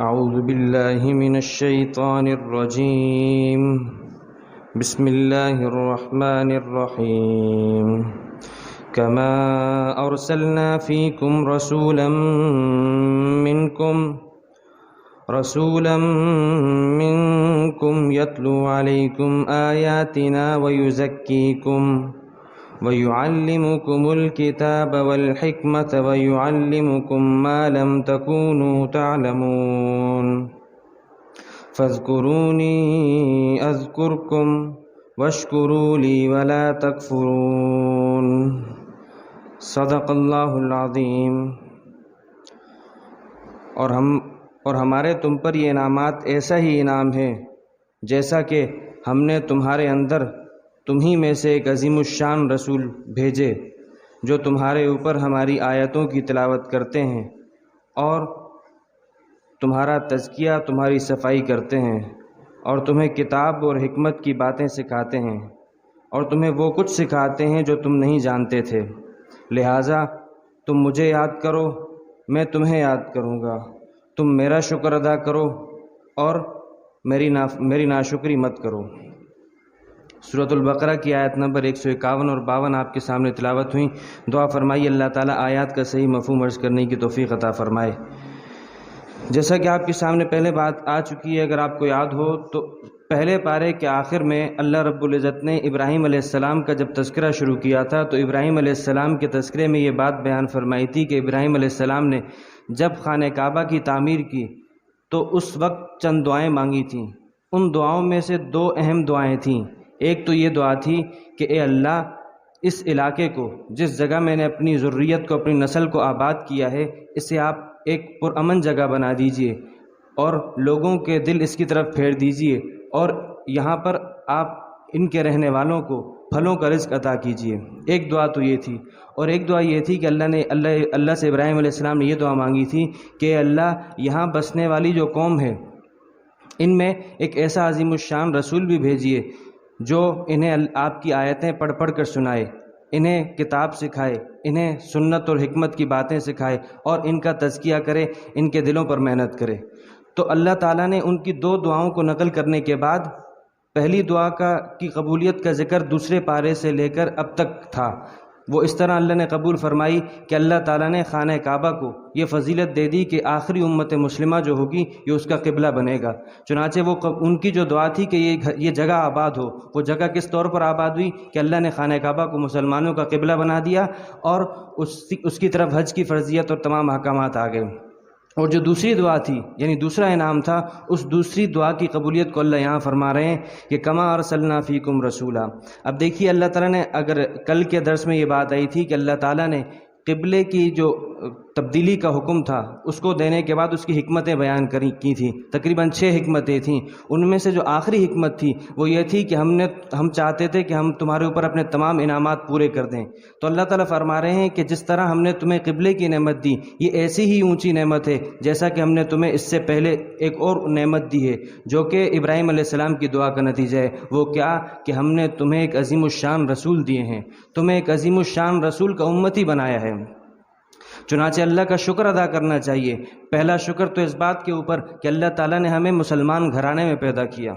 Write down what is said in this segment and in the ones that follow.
اعوذ باللہ من الشیطان الرجیم بسم اللہ الرحمن الرحیم کما ارسلنا فیکم رسولا منکم یتلو علیکم آیاتنا ویزکیکم وَيُعَلِّمُكُمُ الْكِتَابَ وَالْحِكْمَةَ وَيُعَلِّمُكُم مَّا لَمْ تَكُونُوا تَعْلَمُونَ فَاذْكُرُونِي أَذْكُرْكُمْ وَاشْكُرُوا لِي وَلَا تَكْفُرُونَ صدق اللہ العظیم۔ اور ہمارے تم پر یہ انعامات ایسا ہی انعام ہے جیسا کہ ہم نے تمہارے اندر تمہیں میں سے ایک عظیم الشان رسول بھیجے جو تمہارے اوپر ہماری آیتوں کی تلاوت کرتے ہیں اور تمہارا تزکیہ، تمہاری صفائی کرتے ہیں اور تمہیں کتاب اور حکمت کی باتیں سکھاتے ہیں اور تمہیں وہ کچھ سکھاتے ہیں جو تم نہیں جانتے تھے، لہٰذا تم مجھے یاد کرو، میں تمہیں یاد کروں گا، تم میرا شکر ادا کرو اور میری ناشکری مت کرو۔ سورۃ البقرہ کی آیت نمبر 151 اور 52 آپ کے سامنے تلاوت ہوئیں۔ دعا فرمائیے اللہ تعالیٰ آیات کا صحیح مفہوم عرض کرنے کی توفیق عطا فرمائے۔ جیسا کہ آپ کے سامنے پہلے بات آ چکی ہے، اگر آپ کو یاد ہو تو پہلے پارے کے آخر میں اللہ رب العزت نے ابراہیم علیہ السلام کا جب تذکرہ شروع کیا تھا تو ابراہیم علیہ السلام کے تذکرے میں یہ بات بیان فرمائی تھی کہ ابراہیم علیہ السلام نے جب خانہ کعبہ کی تعمیر کی تو اس وقت چند دعائیں مانگی تھیں۔ ان دعاؤں میں سے دو اہم دعائیں تھیں۔ ایک تو یہ دعا تھی کہ اے اللہ، اس علاقے کو، جس جگہ میں نے اپنی ذریت کو، اپنی نسل کو آباد کیا ہے، اسے آپ ایک پرامن جگہ بنا دیجئے اور لوگوں کے دل اس کی طرف پھیر دیجئے اور یہاں پر آپ ان کے رہنے والوں کو پھلوں کا رزق عطا کیجئے۔ ایک دعا تو یہ تھی، اور ایک دعا یہ تھی کہ اللہ سے ابراہیم علیہ السلام نے یہ دعا مانگی تھی کہ اے اللہ، یہاں بسنے والی جو قوم ہے ان میں ایک ایسا عظیم الشان رسول بھی بھیجیے جو انہیں آپ کی آیتیں پڑھ پڑھ کر سنائے، انہیں کتاب سکھائے، انہیں سنت اور حکمت کی باتیں سکھائے اور ان کا تزکیہ کرے، ان کے دلوں پر محنت کرے۔ تو اللہ تعالیٰ نے ان کی دو دعاؤں کو نقل کرنے کے بعد پہلی دعا کی قبولیت کا ذکر دوسرے پارے سے لے کر اب تک تھا۔ وہ اس طرح اللہ نے قبول فرمائی کہ اللہ تعالیٰ نے خانہ کعبہ کو یہ فضیلت دے دی کہ آخری امت مسلمہ جو ہوگی یہ اس کا قبلہ بنے گا۔ چنانچہ وہ ان کی جو دعا تھی کہ یہ جگہ آباد ہو، وہ جگہ کس طور پر آباد ہوئی کہ اللہ نے خانہ کعبہ کو مسلمانوں کا قبلہ بنا دیا اور اس کی طرف حج کی فرضیت اور تمام احکامات آ گئے۔ اور جو دوسری دعا تھی، یعنی دوسرا انعام تھا، اس دوسری دعا کی قبولیت کو اللہ یہاں فرما رہے ہیں کہ کما ارسلنا فیکم رسولا۔ اب دیکھیے اللہ تعالیٰ نے، اگر کل کے درس میں یہ بات آئی تھی کہ اللہ تعالیٰ نے قبلے کی جو تبدیلی کا حکم تھا اس کو دینے کے بعد اس کی حکمتیں بیان کی تھیں، تقریباً 6 حکمتیں تھیں۔ ان میں سے جو آخری حکمت تھی وہ یہ تھی کہ ہم چاہتے تھے کہ ہم تمہارے اوپر اپنے تمام انعامات پورے کر دیں۔ تو اللہ تعالیٰ فرما رہے ہیں کہ جس طرح ہم نے تمہیں قبلے کی نعمت دی، یہ ایسی ہی اونچی نعمت ہے جیسا کہ ہم نے تمہیں اس سے پہلے ایک اور نعمت دی ہے جو کہ ابراہیم علیہ السلام کی دعا کا نتیجہ ہے۔ وہ کیا کہ ہم نے تمہیں ایک عظیم الشان رسول دیے ہیں، تمہیں ایک عظیم الشان رسول کا امتی بنایا ہے۔ چنانچہ اللہ کا شکر ادا کرنا چاہیے۔ پہلا شکر تو اس بات کے اوپر کہ اللہ تعالیٰ نے ہمیں مسلمان گھرانے میں پیدا کیا،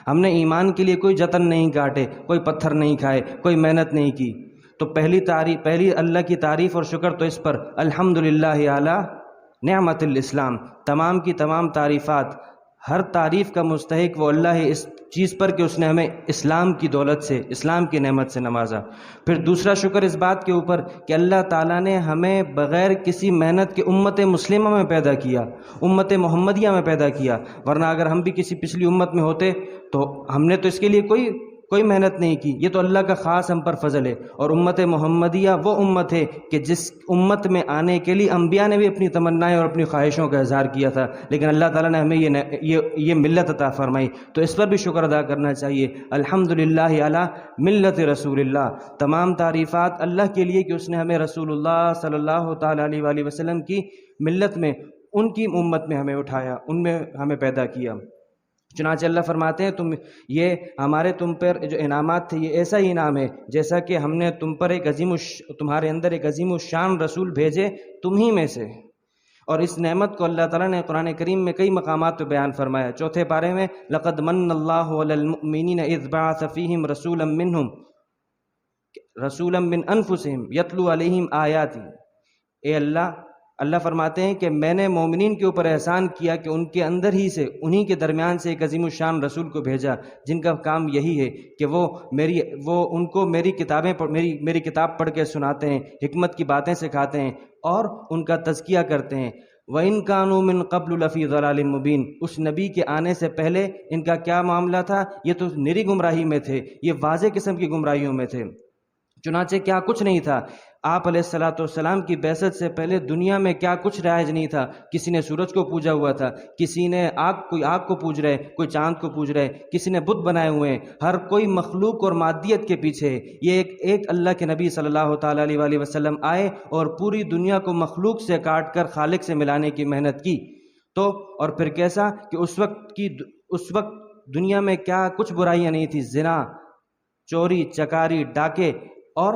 ہم نے ایمان کے لیے کوئی جتن نہیں کاٹے، کوئی پتھر نہیں کھائے، کوئی محنت نہیں کی۔ تو پہلی اللہ کی تعریف اور شکر تو اس پر الحمدللہ علی نعمت الاسلام، تمام کی تمام تعریفات، ہر تعریف کا مستحق وہ اللہ ہے اس چیز پر کہ اس نے ہمیں اسلام کی دولت سے، اسلام کی نعمت سے نوازا۔ پھر دوسرا شکر اس بات کے اوپر کہ اللہ تعالیٰ نے ہمیں بغیر کسی محنت کے امت مسلمہ میں پیدا کیا، امت محمدیہ میں پیدا کیا، ورنہ اگر ہم بھی کسی پچھلی امت میں ہوتے تو ہم نے تو اس کے لیے کوئی محنت نہیں کی۔ یہ تو اللہ کا خاص ہم پر فضل ہے۔ اور امت محمدیہ وہ امت ہے کہ جس امت میں آنے کے لیے انبیاء نے بھی اپنی تمنائیں اور اپنی خواہشوں کا اظہار کیا تھا، لیکن اللہ تعالیٰ نے ہمیں یہ ملت عطا فرمائی، تو اس پر بھی شکر ادا کرنا چاہیے۔ الحمدللہ علی ملت رسول اللہ، تمام تعریفات اللہ کے لیے کہ اس نے ہمیں رسول اللہ صلی اللہ تعالیٰ علیہ وآلہ وسلم کی ملت میں، ان کی امت میں ہمیں اٹھایا، ان میں ہمیں پیدا کیا۔ چنانچہ اللہ فرماتے ہیں یہ ہمارے تم پر جو انعامات تھے یہ ایسا ہی انعام ہے جیسا کہ ہم نے تمہارے اندر ایک عظیم الشان رسول بھیجے تم ہی میں سے، اور اس نعمت کو اللہ تعالیٰ نے قرآن کریم میں کئی مقامات پہ بیان فرمایا. چوتھے پارے میں لقد من اللہ علی المؤمنین اذ بعث فیہم رسولا منہم رسولا من انفسہم یتلو علیہم آیاتی. اے اللہ فرماتے ہیں کہ میں نے مومنین کے اوپر احسان کیا کہ ان کے اندر ہی سے انہی کے درمیان سے ایک عظیم الشان رسول کو بھیجا جن کا کام یہی ہے کہ وہ ان کو میری کتاب پڑھ کے سناتے ہیں، حکمت کی باتیں سکھاتے ہیں اور ان کا تزکیہ کرتے ہیں. وَإِن كَانُوا مِن قَبْلُ لَفِي ضَلَالٍ مُبِينٍ. اس نبی کے آنے سے پہلے ان کا کیا معاملہ تھا؟ یہ تو نری گمراہی میں تھے، یہ واضح قسم کی گمراہیوں میں تھے. چنانچہ کیا کچھ نہیں تھا. آپ علیہ السلام کی بعثت سے پہلے دنیا میں کیا کچھ رائج نہیں تھا. کسی نے سورج کو پوجا ہوا تھا، کسی نے کوئی آگ کو پوج رہے، کوئی چاند کو پوج رہے، کسی نے بت بنائے ہوئے ہیں. ہر کوئی مخلوق اور مادیت کے پیچھے ہے. یہ ایک اللہ کے نبی صلی اللہ تعالیٰ علیہ وآلہ وسلم آئے اور پوری دنیا کو مخلوق سے کاٹ کر خالق سے ملانے کی محنت کی. تو اور پھر کیسا کہ اس وقت دنیا میں کیا کچھ برائیاں نہیں تھی. زنا، چوری چکاری، ڈاکے اور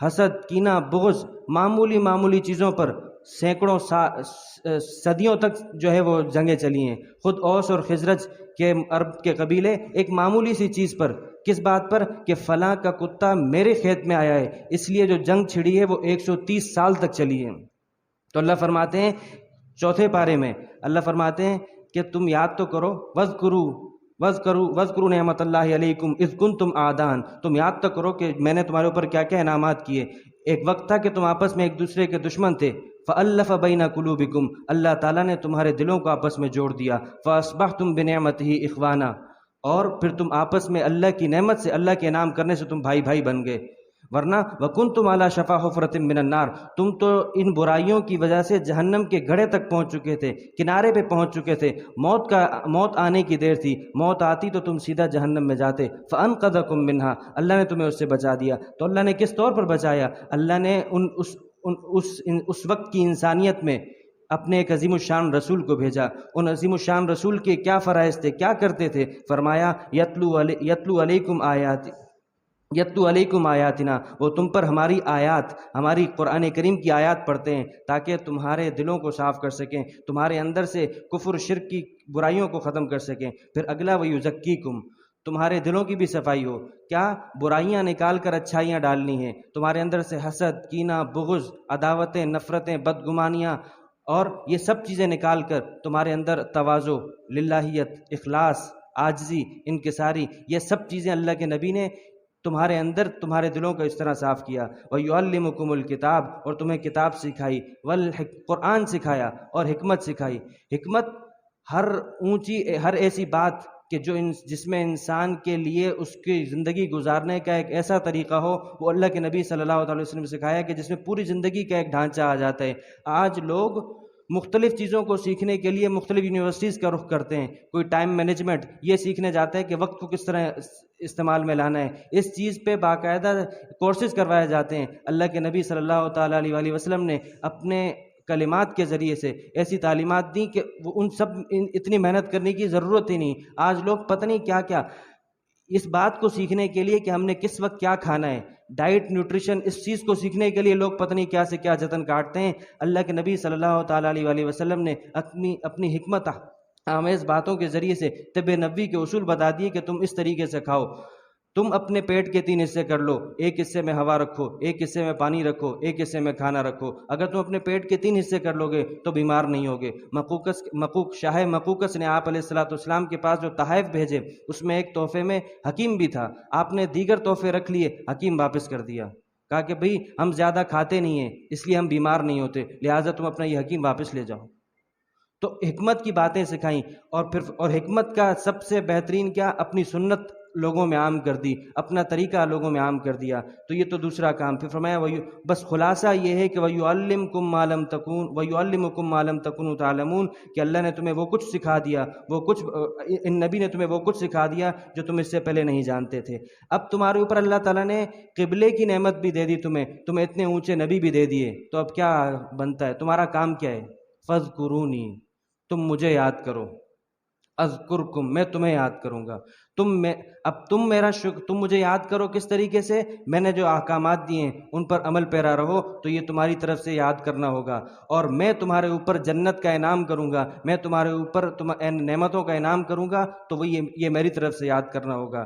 حسد، کینہ، بغض، معمولی چیزوں پر سینکڑوں صدیوں تک جو ہے وہ جنگیں چلی ہیں. خود اوس اور خزرج کے عرب کے قبیلے ایک معمولی سی چیز پر، کس بات پر کہ فلاں کا کتا میرے کھیت میں آیا ہے، اس لیے جو جنگ چھڑی ہے وہ 130 سال تک چلی ہے. تو اللہ فرماتے ہیں چوتھے پارے میں، اللہ فرماتے ہیں کہ تم یاد تو کرو، وَاذْكُرُوا نعمت اللہ علیکم اذ کنتم اعداء. تم یاد تو کرو کہ میں نے تمہارے اوپر کیا کیا انعامات کیے. ایک وقت تھا کہ تم آپس میں ایک دوسرے کے دشمن تھے. فَأَلَّفَ بَيْنَ قُلُوبِكُمْ. اللہ تعالیٰ نے تمہارے دلوں کو آپس میں جوڑ دیا. فَأَصْبَحْتُمْ بِنِعْمَتِهِ إِخْوَانًا. اور پھر تم آپس میں اللہ کی نعمت سے، اللہ کے انعام کرنے سے تم بھائی بن گئے. ورنہ وَكُنْتُمْ عَلَى شَفَا حُفْرَةٍ مِّنَ النَّارِ. تم تو ان برائیوں کی وجہ سے جہنم کے گڑھے تک پہنچ چکے تھے، کنارے پہ پہنچ چکے تھے. موت آنے کی دیر تھی. موت آتی تو تم سیدھا جہنم میں جاتے. فَأَنْقَذَكُم مِّنْهَا. اللہ نے تمہیں اس سے بچا دیا. تو اللہ نے کس طور پر بچایا؟ اللہ نے اس وقت کی انسانیت میں اپنے ایک عظیم الشان رسول کو بھیجا. ان عظیم الشان رسول کے کیا فرائض تھے، کیا کرتے تھے؟ فرمایا یتلو علیکم آیاتنا. وہ تم پر ہماری آیات، ہماری قرآن کریم کی آیات پڑھتے ہیں تاکہ تمہارے دلوں کو صاف کر سکیں، تمہارے اندر سے کفر شرک کی برائیوں کو ختم کر سکیں. پھر اگلا وَیُزَکِّیکُم. تمہارے دلوں کی بھی صفائی ہو. کیا برائیاں نکال کر اچھائیاں ڈالنی ہیں. تمہارے اندر سے حسد، کینہ، بغض، عداوتیں، نفرتیں، بدگمانیاں اور یہ سب چیزیں نکال کر تمہارے اندر تواضع، للہیت، اخلاص، عاجزی، انکساری، یہ سب چیزیں اللہ کے نبی نے تمہارے اندر، تمہارے دلوں کو اس طرح صاف کیا. وَيُعَلِّمُكُمُ الْكِتَابَ. اور تمہیں کتاب سکھائی، قرآن سکھایا اور حکمت سکھائی. حکمت ہر ایسی بات کہ جس میں انسان کے لیے اس کی زندگی گزارنے کا ایک ایسا طریقہ ہو، وہ اللہ کے نبی صلی اللہ علیہ وسلم نے سکھایا کہ جس میں پوری زندگی کا ایک ڈھانچہ آ جاتا ہے. آج لوگ مختلف چیزوں کو سیکھنے کے لیے مختلف یونیورسٹیز کا رخ کرتے ہیں. کوئی ٹائم مینجمنٹ یہ سیکھنے جاتا ہے کہ وقت کو کس طرح استعمال میں لانا ہے. اس چیز پہ باقاعدہ کورسز کروائے جاتے ہیں. اللہ کے نبی صلی اللہ تعالیٰ علیہ وسلم نے اپنے کلمات کے ذریعے سے ایسی تعلیمات دیں کہ وہ اتنی محنت کرنے کی ضرورت ہی نہیں. آج لوگ پتہ نہیں کیا اس بات کو سیکھنے کے لیے کہ ہم نے کس وقت کیا کھانا ہے، ڈائٹ، نیوٹریشن، اس چیز کو سیکھنے کے لیے لوگ پتہ نہیں کیا سے کیا جتن کاٹتے ہیں. اللہ کے نبی صلی اللہ تعالیٰ علیہ وسلم نے اپنی حکمت آمیز باتوں کے ذریعے سے طب نبوی کے اصول بتا دیے کہ تم اس طریقے سے کھاؤ. تم اپنے پیٹ کے 3 حصے کر لو. ایک حصے میں ہوا رکھو، ایک حصے میں پانی رکھو، ایک حصے میں کھانا رکھو. اگر تم اپنے پیٹ کے 3 حصے کر لو گے تو بیمار نہیں ہوگے. شاہ مقوقس نے آپ علیہ السلام کے پاس جو تحائف بھیجے اس میں ایک تحفے میں حکیم بھی تھا. آپ نے دیگر تحفے رکھ لیے، حکیم واپس کر دیا. کہا کہ بھئی ہم زیادہ کھاتے نہیں ہیں اس لیے ہم بیمار نہیں ہوتے، لہٰذا تم اپنا یہ حکیم واپس لے جاؤ. تو حکمت کی باتیں سکھائیں. اور حکمت کا سب سے بہترین کیا؟ اپنی سنت لوگوں میں عام کر دی، اپنا طریقہ لوگوں میں عام کر دیا. تو یہ تو دوسرا کام. پھر فرمایا بس خلاصہ یہ ہے کہ وَيُعَلِّمُكُم مَّا لَمْ تَكُونُوا تَعْلَمُونَ کہ اللہ نے تمہیں وہ کچھ سکھا دیا، ان نبی نے تمہیں وہ کچھ سکھا دیا جو تم اس سے پہلے نہیں جانتے تھے. اب تمہارے اوپر اللہ تعالیٰ نے قبلے کی نعمت بھی دے دی، تمہیں اتنے اونچے نبی بھی دے دیے. تو اب کیا بنتا ہے؟ تمہارا کام کیا ہے؟ فَاذْكُرُونِی. تم مجھے یاد کرو. اذکرکم، میں تمہیں یاد کروں گا۔ تم میرا تم مجھے یاد کرو کس طریقے سے؟ میں نے جو احکامات دیے ہیں ان پر عمل پیرا رہو تو یہ تمہاری طرف سے یاد کرنا ہوگا، اور میں تمہارے اوپر جنت کا انعام کروں گا، میں تمہارے اوپر نعمتوں کا انعام کروں گا، تو وہ یہ میری طرف سے یاد کرنا ہوگا۔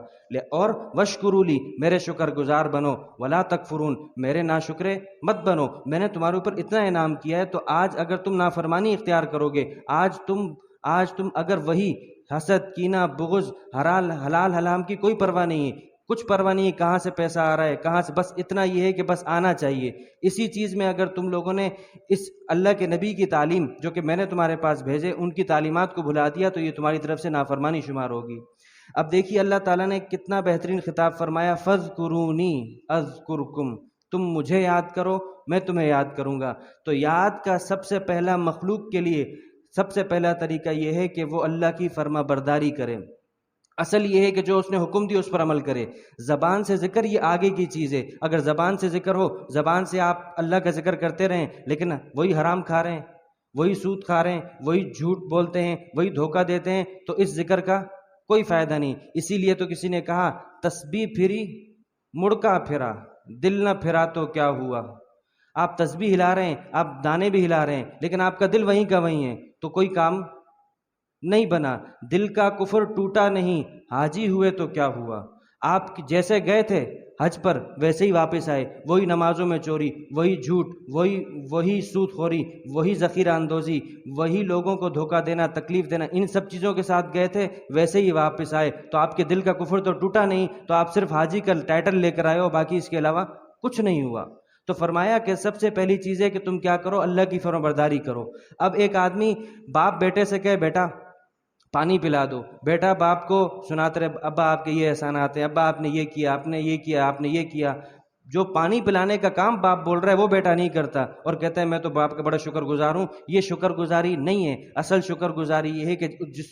اور وشکروا لی، میرے شکر گزار بنو، ولا تکفرون، میرے ناشکرے مت بنو۔ میں نے تمہارے اوپر اتنا انعام کیا ہے، تو آج اگر تم نافرمانی اختیار کرو گے، آج تم اگر وہی حسد، کینہ، بغض، حلال حرام کی کوئی پرواہ نہیں ہے، کچھ پرواہ نہیں ہے کہاں سے پیسہ آ رہا ہے کہاں سے، بس اتنا یہ ہے کہ بس آنا چاہیے، اسی چیز میں اگر تم لوگوں نے اس اللہ کے نبی کی تعلیم جو کہ میں نے تمہارے پاس بھیجے ان کی تعلیمات کو بھلا دیا، تو یہ تمہاری طرف سے نافرمانی شمار ہوگی۔ اب دیکھیے اللہ تعالیٰ نے کتنا بہترین خطاب فرمایا، فَاذْكُرُونِي أَذْكُرْكُمْ، تم مجھے یاد کرو میں تمہیں یاد کروں گا۔ تو یاد کا سب سے پہلا مخلوق کے لیے سب سے پہلا طریقہ یہ ہے کہ وہ اللہ کی فرما برداری کرے۔ اصل یہ ہے کہ جو اس نے حکم دی اس پر عمل کرے۔ زبان سے ذکر یہ آگے کی چیز ہے، اگر زبان سے ذکر ہو، زبان سے آپ اللہ کا ذکر کرتے رہیں لیکن وہی حرام کھا رہے ہیں، وہی سود کھا رہے ہیں، وہی جھوٹ بولتے ہیں، وہی دھوکہ دیتے ہیں، تو اس ذکر کا کوئی فائدہ نہیں۔ اسی لیے تو کسی نے کہا تسبیح پھری مڑکا پھرا، دل نہ پھرا تو کیا ہوا۔ آپ تسبیح ہلا رہے ہیں، آپ دانے بھی ہلا رہے ہیں، لیکن آپ کا دل وہیں کا وہیں ہے، تو کوئی کام نہیں بنا۔ دل کا کفر ٹوٹا نہیں، حاجی ہوئے تو کیا ہوا۔ آپ جیسے گئے تھے حج پر ویسے ہی واپس آئے، وہی نمازوں میں چوری، وہی جھوٹ، وہی سود خوری، وہی ذخیرہ اندوزی، وہی لوگوں کو دھوکہ دینا، تکلیف دینا، ان سب چیزوں کے ساتھ گئے تھے، ویسے ہی واپس آئے، تو آپ کے دل کا کفر تو ٹوٹا نہیں، تو آپ صرف حاجی کا ٹائٹل لے کر آئے ہو، باقی اس کے علاوہ کچھ نہیں ہوا۔ تو فرمایا کہ سب سے پہلی چیز ہے کہ تم کیا کرو، اللہ کی فرمانبرداری کرو۔ اب ایک آدمی باپ بیٹے سے کہے بیٹا پانی پلا دو، بیٹا باپ کو سناتے رہے ابا آپ کے یہ احسانات ہیں، ابا آپ نے یہ کیا، آپ نے یہ کیا، آپ نے یہ کیا۔ جو پانی پلانے کا کام باپ بول رہا ہے وہ بیٹا نہیں کرتا، اور کہتا ہے میں تو باپ کا بڑا شکر گزار ہوں۔ یہ شکر گزاری نہیں ہے، اصل شکر گزاری یہ ہے کہ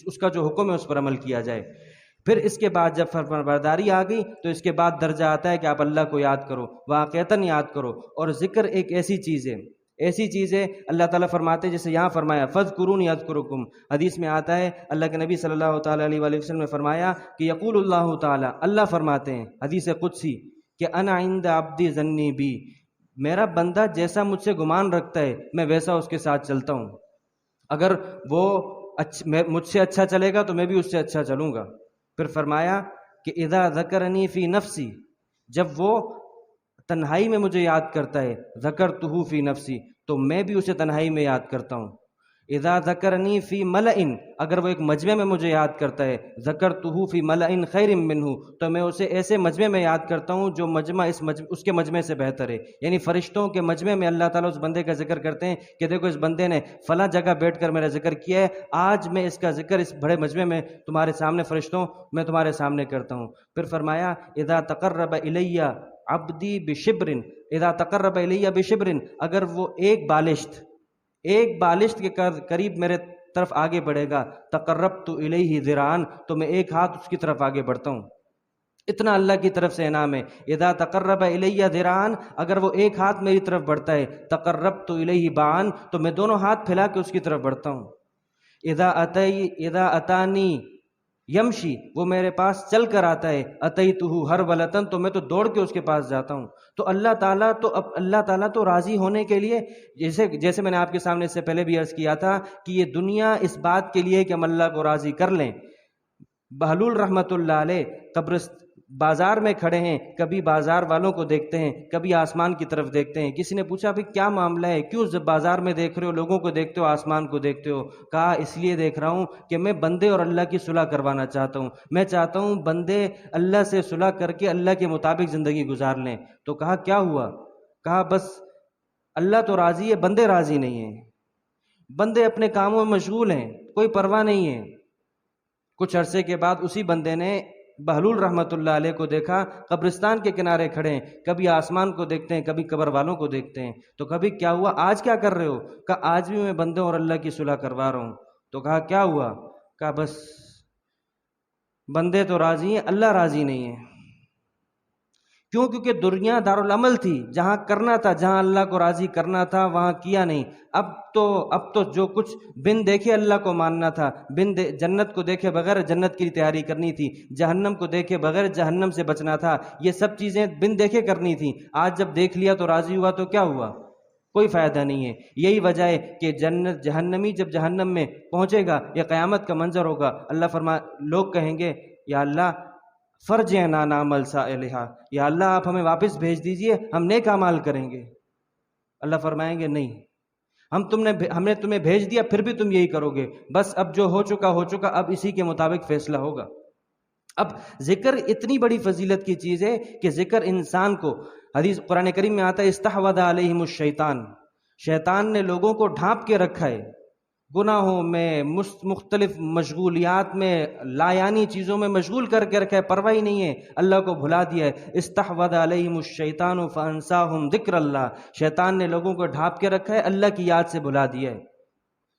اس کا جو حکم ہے اس پر عمل کیا جائے۔ پھر اس کے بعد جب فرمانبرداری آ گئی تو اس کے بعد درجہ آتا ہے کہ آپ اللہ کو یاد کرو، واقعتاً یاد کرو۔ اور ذکر ایک ایسی چیز ہے اللہ تعالیٰ فرماتے ہیں، جیسے یہاں فرمایا فَاذْكُرُونِي أَذْكُرْكُمْ، حدیث میں آتا ہے اللہ کے نبی صلی اللہ تعالیٰ علیہ وآلہ وسلم نے فرمایا کہ یقول اللہ تعالیٰ، اللہ فرماتے ہیں حدیث قدسی کہ انا عند عبدی ظنی بی، میرا بندہ جیسا مجھ سے گمان رکھتا ہے میں ویسا اس کے ساتھ چلتا ہوں۔ اگر وہ مجھ سے اچھا چلے گا تو میں بھی اس سے اچھا چلوں گا۔ پھر فرمایا کہ اذا ذکرنی فی نفسی، جب وہ تنہائی میں مجھے یاد کرتا ہے، ذکرتہ فی نفسی، تو میں بھی اسے تنہائی میں یاد کرتا ہوں۔ اذا ذکرنی فی ملئ، اگر وہ ایک مجمع میں مجھے یاد کرتا ہے، ذکرتہ فی ملئ خیر منہ، تو میں اسے ایسے مجمع میں یاد کرتا ہوں جو مجمع اس کے مجمع سے بہتر ہے۔ یعنی فرشتوں کے مجمع میں اللہ تعالیٰ اس بندے کا ذکر کرتے ہیں کہ دیکھو اس بندے نے فلاں جگہ بیٹھ کر میرا ذکر کیا ہے، آج میں اس کا ذکر اس بڑے مجمع میں تمہارے سامنے فرشتوں میں تمہارے سامنے کرتا ہوں۔ پھر فرمایا اذا تقرب الی عبدی بشبر، اذا تقرب الی بشبر، اگر وہ ایک بالشت کے قریب میرے طرف آگے بڑھے گا، تقربت الیہ ذراعا، تو میں ایک ہاتھ اس کی طرف آگے بڑھتا ہوں۔ اتنا اللہ کی طرف سے انعام ہے۔ اذا تقرب الی ذراعا، اگر وہ ایک ہاتھ میری طرف بڑھتا ہے، تقربت الیہ باعا، تو میں دونوں ہاتھ پھیلا کے اس کی طرف بڑھتا ہوں۔ اذا اتانی یمشی، وہ میرے پاس چل کر آتا ہے، اتیتہ ہرولۃ، تو میں تو دوڑ کے اس کے پاس جاتا ہوں۔ تو اللہ تعالیٰ تو راضی ہونے کے لیے، جیسے میں نے آپ کے سامنے سے پہلے بھی عرض کیا تھا کہ یہ دنیا اس بات کے لیے کہ ہم اللہ کو راضی کر لیں۔ بہلول رحمۃ اللہ علیہ بازار میں کھڑے ہیں، کبھی بازار والوں کو دیکھتے ہیں، کبھی آسمان کی طرف دیکھتے ہیں۔ کسی نے پوچھا بھئی کیا معاملہ ہے، کیوں بازار میں دیکھ رہے ہو، لوگوں کو دیکھتے ہو، آسمان کو دیکھتے ہو؟ کہا اس لیے دیکھ رہا ہوں کہ میں بندے اور اللہ کی صلح کروانا چاہتا ہوں، میں چاہتا ہوں بندے اللہ سے صلح کر کے اللہ کے مطابق زندگی گزار لیں۔ تو کہا کیا ہوا؟ کہا بس اللہ تو راضی ہے، بندے راضی نہیں ہیں، بندے اپنے کاموں میں مشغول ہیں، کوئی پرواہ نہیں ہے۔ کچھ عرصے کے بعد اسی بندے نے بہلول رحمۃ اللہ علیہ کو دیکھا، قبرستان کے کنارے کھڑے ہیں، کبھی آسمان کو دیکھتے ہیں، کبھی قبر والوں کو دیکھتے ہیں۔ تو کبھی کیا ہوا، آج کیا کر رہے ہو؟ کہا آج بھی میں بندوں اور اللہ کی صلح کروا رہا ہوں۔ تو کہا کیا ہوا؟ کہا بس بندے تو راضی ہیں، اللہ راضی نہیں ہے۔ کیوں؟ کیونکہ دنیا دارالعمل تھی، جہاں کرنا تھا، جہاں اللہ کو راضی کرنا تھا وہاں کیا نہیں۔ اب تو جو کچھ بن دیکھے اللہ کو ماننا تھا، جنت کو دیکھے بغیر جنت کی تیاری کرنی تھی، جہنم کو دیکھے بغیر جہنم سے بچنا تھا، یہ سب چیزیں بن دیکھے کرنی تھی۔ آج جب دیکھ لیا تو راضی ہوا تو کیا ہوا؟ کوئی فائدہ نہیں ہے۔ یہی وجہ ہے کہ جہنمی جب جہنم میں پہنچے گا، یہ قیامت کا منظر ہوگا، لوگ کہیں گے یا اللہ فرجعنا نعمل صالحا، یا اللہ آپ ہمیں واپس بھیج دیجئے، ہم نیک اعمال کریں گے۔ اللہ فرمائیں گے نہیں، ہم نے تمہیں بھیج دیا پھر بھی تم یہی کرو گے، بس اب جو ہو چکا، اب اسی کے مطابق فیصلہ ہوگا۔ اب ذکر اتنی بڑی فضیلت کی چیز ہے کہ ذکر انسان کو، حدیث قرآن کریم میں آتا ہے استحوذ علیہم الشیطان، شیطان نے لوگوں کو ڈھانپ کے رکھا ہے، گناہوں میں، مختلف مشغولیات میں، لایانی چیزوں میں مشغول کر کے رکھا ہے، پرواہ نہیں ہے، اللہ کو بھلا دیا ہے۔ استحوذ علیہم الشیطان فانساہم ذکر اللہ، شیطان نے لوگوں کو ڈھانپ کے رکھا ہے، اللہ کی یاد سے بھلا دیا ہے۔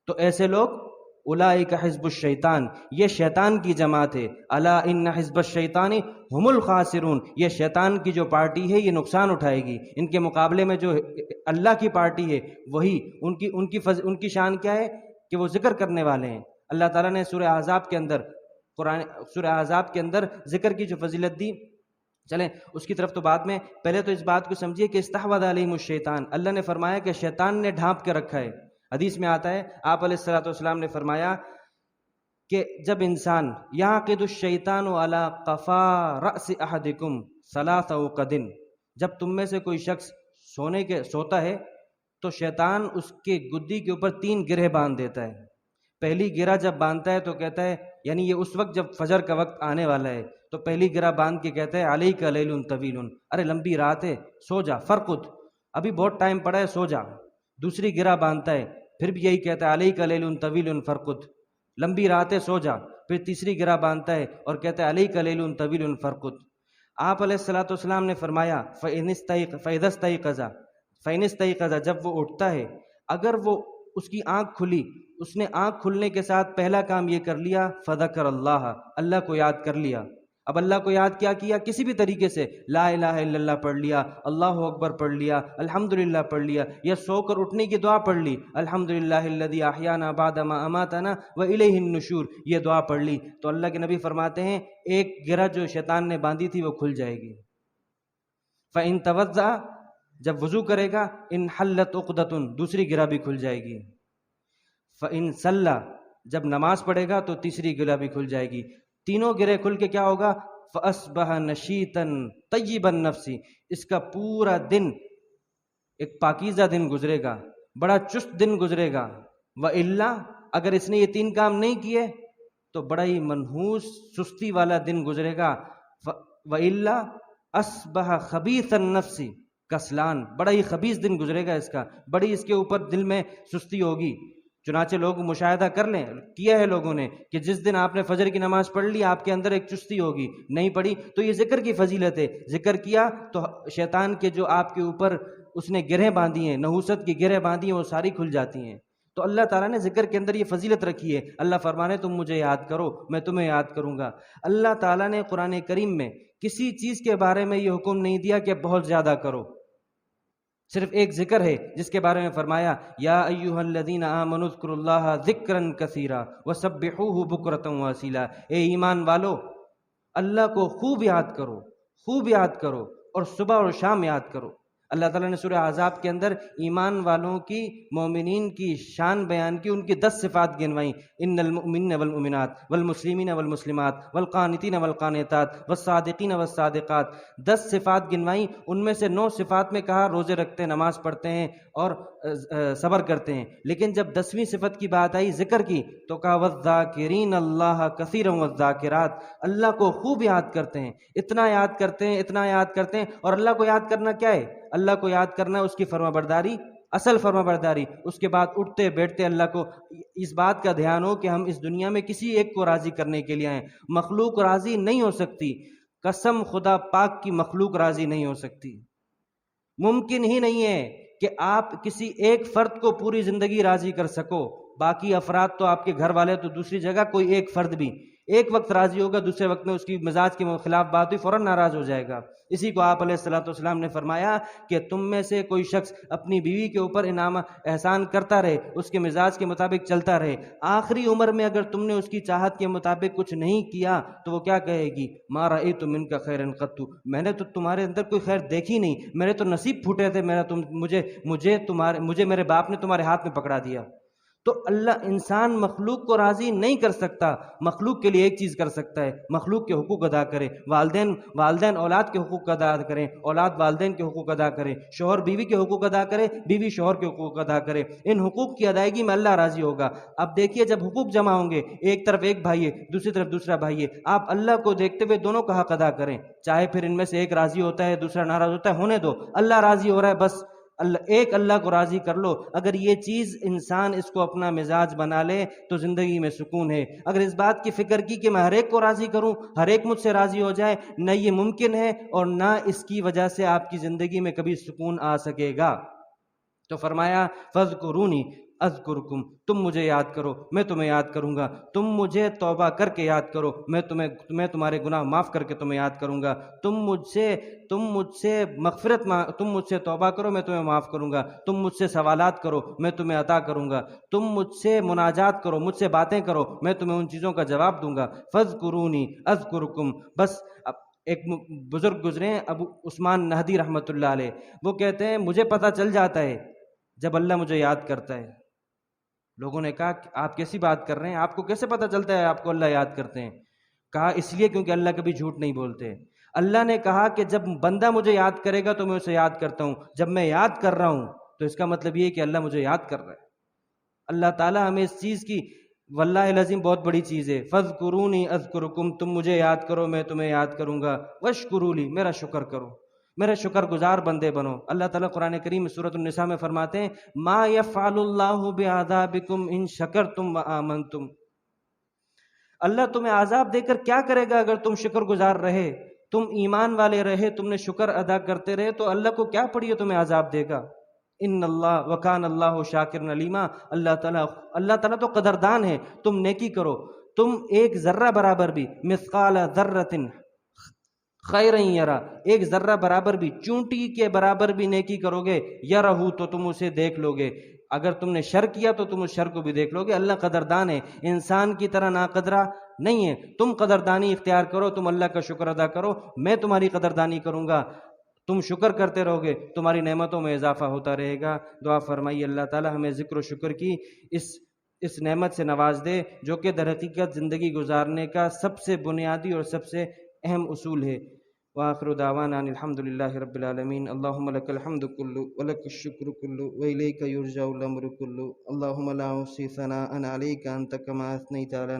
تو ایسے لوگ اولئک حزب الشیطان، یہ شیطان کی جماعت ہے۔ الا ان حزب الشیطان هم الخاسرون، یہ شیطان کی جو پارٹی ہے یہ نقصان اٹھائے گی۔ ان کے مقابلے میں جو اللہ کی پارٹی ہے وہی ان کی شان کیا ہے کہ وہ ذکر کرنے والے ہیں۔ اللہ تعالیٰ نے سورہ احزاب کے اندر ذکر کی جو فضیلت دی، چلیں اس کی طرف تو بعد میں، پہلے تو اس بات کو سمجھیے کہ استحوذ علیہم الشیطان، اللہ نے فرمایا کہ شیطان نے ڈھانپ کے رکھا ہے۔ حدیث میں آتا ہے، آپ علیہ الصلوۃ والسلام نے فرمایا کہ جب انسان یعقد الشیطان علی قفا رأس احدکم ثلاث عقد، جب تم میں سے کوئی شخص سوتا ہے تو شیطان اس کے گدی کے اوپر 3 گرہ باندھ دیتا ہے۔ پہلی گرہ جب باندھتا ہے تو کہتا ہے، یعنی یہ اس وقت جب فجر کا وقت آنے والا ہے، تو پہلی گرہ باندھ کے کہتا ہے علیک لیل طویل، ارے لمبی رات ہے سو جا، فرقد، ابھی بہت ٹائم پڑا ہے سو جا۔ دوسری گرہ باندھتا ہے، پھر بھی یہی کہتا ہے علیک لیل طویل فرقد، لمبی رات ہے سو جا۔ پھر تیسری گرہ باندھتا ہے اور کہتا ہے علیک لیل طویل فرقد۔ آپ علیہ الصلوۃ والسلام نے فرمایا فإن استيقظ، جب وہ اٹھتا ہے، اگر وہ اس کی آنکھ کھلی، اس نے آنکھ کھلنے کے ساتھ پہلا کام یہ کر لیا فذکر اللہ کو یاد کر لیا۔ اب اللہ کو یاد کیا کیا؟ کسی بھی طریقے سے لا الہ الا اللہ پڑھ لیا، اللہ اکبر پڑھ لیا، الحمدللہ پڑھ لیا، یا سو کر اٹھنے کی دعا پڑھ لی، الحمدللہ الذی احیانا بعد ما اماتنا والیہ النشور، یہ دعا پڑھ لی، تو اللہ کے نبی فرماتے ہیں ایک گرہ جو شیطان نے باندھی تھی وہ کھل جائے گی۔ فإن توضأ، جب وضو کرے گا، ان حلت عقدۃ، دوسری گرہ بھی کھل جائے گی۔ فإن صلی، جب نماز پڑھے گا تو تیسری گرہ بھی کھل جائے گی۔ تینوں گرہ کھل کے کیا ہوگا؟ فأصبح نشیطا طیب النفس، اس کا پورا دن ایک پاکیزہ دن گزرے گا، بڑا چست دن گزرے گا۔ وإلا، اگر اس نے یہ 3 کام نہیں کیے تو بڑا ہی منحوس سستی والا دن گزرے گا۔ وإلا اصبح خبیث النفس کسلان، بڑا ہی خبیث دن گزرے گا اس کا، بڑی اس کے اوپر دل میں سستی ہوگی۔ چنانچہ لوگ مشاہدہ کر لیں، کیا ہے لوگوں نے، کہ جس دن آپ نے فجر کی نماز پڑھ لی آپ کے اندر ایک چستی ہوگی، نہیں پڑھی تو یہ ذکر کی فضیلت ہے۔ ذکر کیا تو شیطان کے جو آپ کے اوپر اس نے گرہیں باندھی ہیں، نحوست کی گرہیں باندھی ہیں، وہ ساری کھل جاتی ہیں۔ تو اللہ تعالیٰ نے ذکر کے اندر یہ فضیلت رکھی ہے۔ اللہ فرمانے تم مجھے یاد کرو میں تمہیں یاد کروں گا۔ اللہ تعالیٰ نے قرآن کریم میں کسی چیز کے بارے میں یہ حکم نہیں دیا کہ بہت زیادہ کرو، صرف ایک ذکر ہے جس کے بارے میں فرمایا یا ایھا الذین آمنوا اذکروا اللہ ذکرا کثیرا وسبحوہ بکرۃ واصیلا، اے ایمان والو اللہ کو خوب یاد کرو اور صبح اور شام یاد کرو۔ اللہ تعالیٰ نے سورہ احزاب کے اندر ایمان والوں کی، مومنین کی شان بیان کی، ان کی 10 صفات گنوائیں، ان المؤمنین والمؤمنات والمسلمین والمسلمات والقانتین والقانتات والصادقین والصادقات، 10 صفات گنوائیں، ان میں سے 9 صفات میں کہا روزے رکھتے ہیں، نماز پڑھتے ہیں اور صبر کرتے ہیں، لیکن جب 10ویں صفت کی بات آئی ذکر کی تو کہا والذاکرین اللہ کثیرا والذاکرات، اللہ کو خوب یاد کرتے ہیں، اتنا یاد کرتے ہیں۔ اور اللہ کو یاد کرنا کیا ہے؟ اللہ کو یاد کرنا اس کی فرما برداری، اصل فرما برداری، اس کے بعد اٹھتے بیٹھتے اللہ کو اس بات کا دھیان ہو کہ ہم اس دنیا میں کسی ایک کو راضی کرنے کے لیے آئیں، مخلوق راضی نہیں ہو سکتی، قسم خدا پاک کی مخلوق راضی نہیں ہو سکتی، ممکن ہی نہیں ہے کہ آپ کسی ایک فرد کو پوری زندگی راضی کر سکو، باقی افراد تو آپ کے گھر والے تو دوسری جگہ، کوئی ایک فرد بھی ایک وقت راضی ہوگا، دوسرے وقت میں اس کی مزاج کے خلاف بات ہوئی فوراً ناراض ہو جائے گا۔ اسی کو آپ علیہ الصلوۃ والسلام نے فرمایا کہ تم میں سے کوئی شخص اپنی بیوی کے اوپر انعام احسان کرتا رہے، اس کے مزاج کے مطابق چلتا رہے، آخری عمر میں اگر تم نے اس کی چاہت کے مطابق کچھ نہیں کیا تو وہ کیا کہے گی؟ ما رأیت منک خیرا قط، میں نے تو تمہارے اندر کوئی خیر دیکھی نہیں، میرے تو نصیب پھوٹے تھے، مجھے میرے باپ نے تمہارے ہاتھ میں پکڑا دیا۔ تو اللہ انسان مخلوق کو راضی نہیں کر سکتا، مخلوق کے لیے ایک چیز کر سکتا ہے، مخلوق کے حقوق ادا کرے، والدین اولاد کے حقوق ادا کریں، اولاد والدین کے حقوق ادا کرے، شوہر بیوی کے حقوق ادا کرے، بیوی شوہر کے حقوق ادا کرے، ان حقوق کی ادائیگی میں اللہ راضی ہوگا۔ اب دیکھیے جب حقوق جمع ہوں گے، ایک طرف ایک بھائی ہے، دوسری طرف دوسرا بھائی ہے، آپ اللہ کو دیکھتے ہوئے دونوں کا حق ادا کریں، چاہے پھر ان میں سے ایک راضی ہوتا ہے دوسرا ناراض ہوتا ہے، ہونے دو، اللہ راضی ہو رہا ہے، بس اللہ کو راضی کر لو۔ اگر یہ چیز انسان اس کو اپنا مزاج بنا لے تو زندگی میں سکون ہے۔ اگر اس بات کی فکر کی کہ میں ہر ایک کو راضی کروں، ہر ایک مجھ سے راضی ہو جائے، نہ یہ ممکن ہے اور نہ اس کی وجہ سے آپ کی زندگی میں کبھی سکون آ سکے گا۔ تو فرمایا فَاذْكُرُونِی اذکرکم، تم مجھے یاد کرو میں تمہیں یاد کروں گا، تم مجھے توبہ کر کے یاد کرو میں تمہارے گناہ معاف کر کے تمہیں یاد کروں گا، تم مجھ سے تم مجھ سے توبہ کرو میں تمہیں معاف کروں گا، تم مجھ سے سوالات کرو میں تمہیں عطا کروں گا، تم مجھ سے مناجات کرو، مجھ سے باتیں کرو، میں تمہیں ان چیزوں کا جواب دوں گا۔ فَاذْكُرُونِی اذکرکم، بس اب ایک بزرگ گزرے ہیں ابو عثمان نہدی رحمۃ اللہ علیہ، وہ کہتے ہیں مجھے پتہ چل جاتا ہے جب اللہ مجھے یاد کرتا ہے۔ لوگوں نے کہا کہ آپ کیسی بات کر رہے ہیں، آپ کو کیسے پتہ چلتا ہے آپ کو اللہ یاد کرتے ہیں؟ کہا اس لیے کیونکہ اللہ کبھی جھوٹ نہیں بولتے۔ اللہ نے کہا کہ جب بندہ مجھے یاد کرے گا تو میں اسے یاد کرتا ہوں، جب میں یاد کر رہا ہوں تو اس کا مطلب یہ ہے کہ اللہ مجھے یاد کر رہا ہے۔ اللہ تعالیٰ ہمیں اس چیز کی، واللہ العظیم بہت بڑی چیز ہے، فَاذْكُرُونِی اذْکُرکم، تم مجھے یاد کرو میں تمہیں یاد کروں گا، وَاشْکُرُوا لی، میرا شکر کرو، میرے شکر گزار بندے بنو۔ اللہ تعالیٰ قرآن کریم میں سورۃ النساء میں فرماتے ہیں ما یفعل اللہ بعذابکم ان شکرتم وآمنتم، اللہ تمہیں عذاب دے کر کیا کرے گا اگر تم شکر گزار رہے، تم ایمان والے رہے، تم نے شکر ادا کرتے رہے تو اللہ کو کیا پڑی ہے تمہیں عذاب دے گا۔ ان اللہ وکان اللہ شاکر علیما، اللہ تعالیٰ تو قدردان ہے، تم نیکی کرو، تم ایک ذرہ برابر بھی، مثقال ذرۃ خیرا یرا، ایک ذرہ برابر بھی، چونٹی کے برابر بھی نیکی کرو گے، یرہ تو تم اسے دیکھ لو گے، اگر تم نے شر کیا تو تم اس شر کو بھی دیکھ لو گے۔ اللہ قدردان ہے، انسان کی طرح ناقدرہ نہیں ہے۔ تم قدردانی اختیار کرو، تم اللہ کا شکر ادا کرو، میں تمہاری قدردانی کروں گا، تم شکر کرتے رہو گے، تمہاری نعمتوں میں اضافہ ہوتا رہے گا۔ دعا فرمائیے اللہ تعالی ہمیں ذکر و شکر کی اس نعمت سے نواز دے جو کہ در حقیقت زندگی گزارنے کا سب سے بنیادی اور سب سے اہم اصول ہے۔ وآخر دعوانا ان الحمد للہ رب العالمین۔ اللہم لک الحمد کلو ولک الشکر کلو وإلیک یرجع الامر کلو، اللہم لا احصی ثناء علیک انت کما اثنیت علی